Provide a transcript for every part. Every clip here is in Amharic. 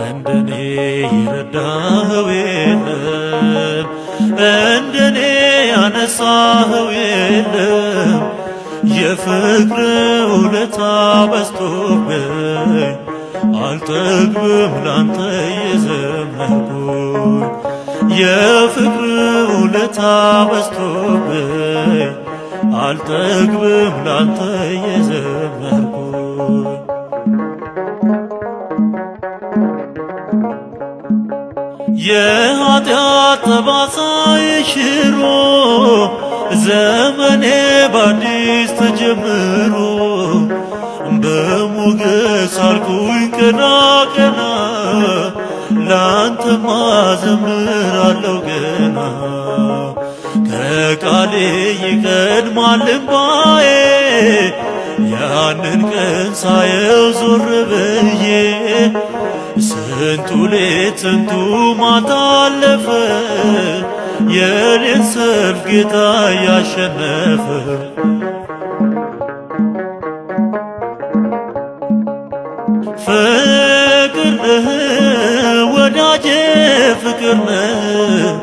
እንደኔ የረዳኸው የለም፣ እንደኔ ያነሳኸው የለም። የፍቅር ውለታ በዝቶብኝ አልጠግብም ላንተ የዘመርኩኝ። የፍቅር ውለታ በዝቶብኝ አልጠግብም ላንተ የዘመርኩኝ። የኃጢአት ጠባሳ ሽሮ ዘመኔ በአዲስ ተጀምሮ በሞገስ አልኩኝ ቀና ቀና ላንተማ ዘምራለሁ ገና። ከቃሌ ይቀድማል እንባዬ ያንን ቀን ሳየው ዞር ብዬ ስንቱ ሌት ስንቱ ማታ አለፈ የኔን ሰልፍ ጌታ ያሸነፈ። ፍቅር ነህ ወዳጄ ፍቅር ነህ፣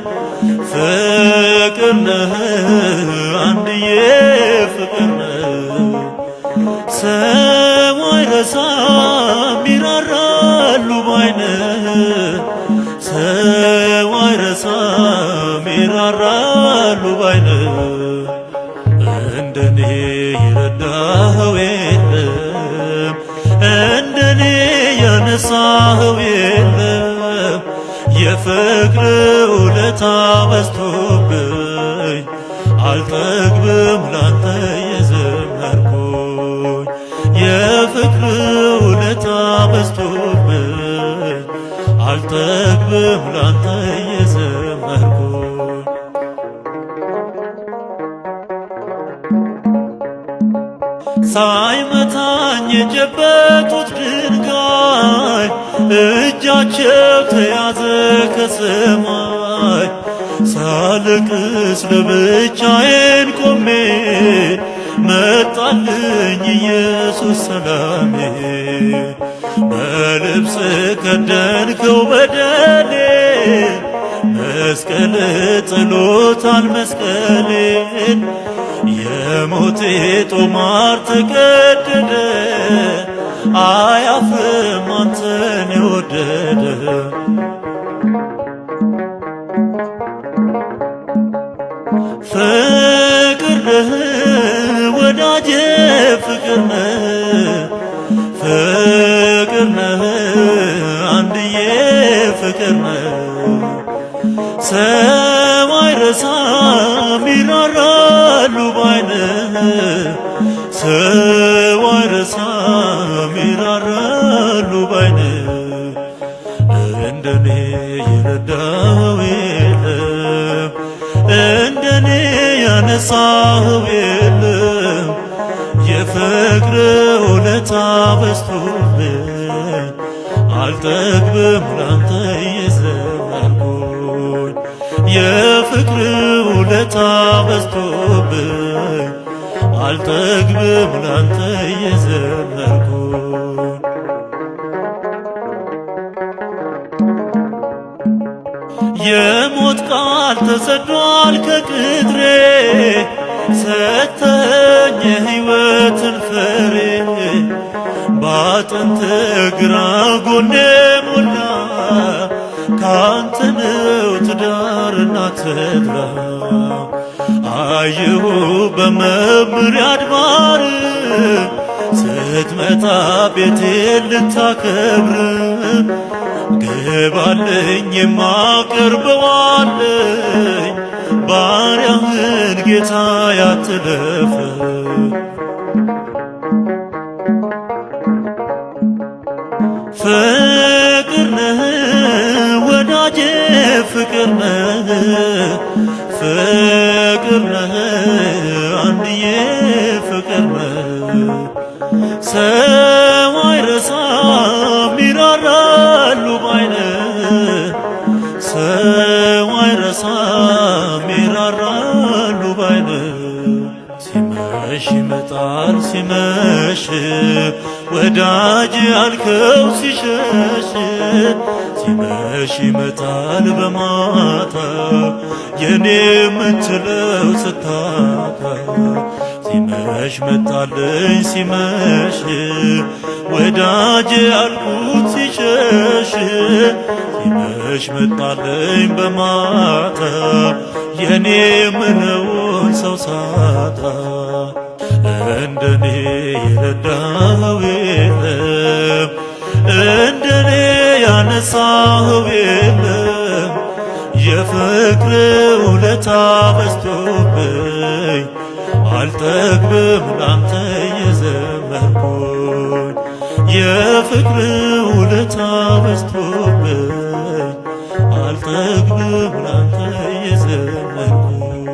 ፍቅር ነህ አንድዬ ፍቅር ነህ። ሰው አይረሳም ይራራሉ ባይነህ፣ ሰው አይረሳም ይራራሉ ባይነህ። እንደኔ የረዳኸው የለም፣ እንደኔ ያነሳኸው የለም። የፍቅር ውለታ በዝቶብኝ አልጠግብም ላንተ የዘመርኩኝ። የፍቅር ውለታ በዝቶብኝ አልጠግብም ላንተ የዘመርኩኝ። ሳይመታኝ የጨበጡት ድንጋይ እጃቸው ተያዘ ከሰማይ። ሳለቅስ ለብቻዬን ቆሜ መጣልኝ ኢየሱስ ሰላሜ። በልብስ ከደንከው በደሌ መስቀል ጥሎታል መስቀሌን። የሞቴ ጦማር ተቀደደ አያፍርም አንተን የወደደ። ፍቅር ነህ ወዳጄ ፍቅር ነህ፣ ፍቅር ነህ አንድዬ ፍቅር ነህ። ሰው አይረሳም ይራራሉ ባይነህ፣ ሰው አይረሳም ይራራሉ ባይነህ። እንደኔ የረዳኸው የለም፣ እንደኔ ያነሳኸው የለም። የፍቅር ውለታ በዝቶብኝ አልጠግብም ላንተ የዘመርኩኝ። የፍቅር ውለታ በዝቶብኝ አልጠግብም ላንተ የዘመርኩኝ። የሞት ቃል ተሰዷል ከቅጥሬ ሰተኝ የሕይወትን ፍሬ። ባጥንት ግራ ጎኔ ሞላ ካንተ ነው ትዳርና ተድላ። አየሁ በመምሬ አድባር ስትመጣ ቤቴን ልታከብር። ግባልኝ የማቀርበዋለኝ ባሪያህን ጌታ ያትለፍ። ፍቅር ነህ ወዳጄ ፍቅር ነህ፣ ፍቅር ነህ አንድዬ ፍቅር ነህ። ሰው አይረሳም ይራራሉ ወዳጅ ያልከው ሲሸሽ ሲመሽ ይመጣል በማታ የኔ የምትለው ስታጣ ሲመሽ መጣልኝ ሲመሽ ወዳጅ ያልኩት ሲሸሽ ሲመሽ መጣልኝ በማታ የኔ የምለውን ሰው ሳጣ እንደኔ የረዳኸው የለም እንደኔ ያነሳኸው የለም የፍቅር ውለታ በዝቶብኝ አልጠግብም ላንተ የዘመርኩኝ የፍቅር ውለታ በዝቶብኝ አልጠግብም ላንተ የዘመርኩኝ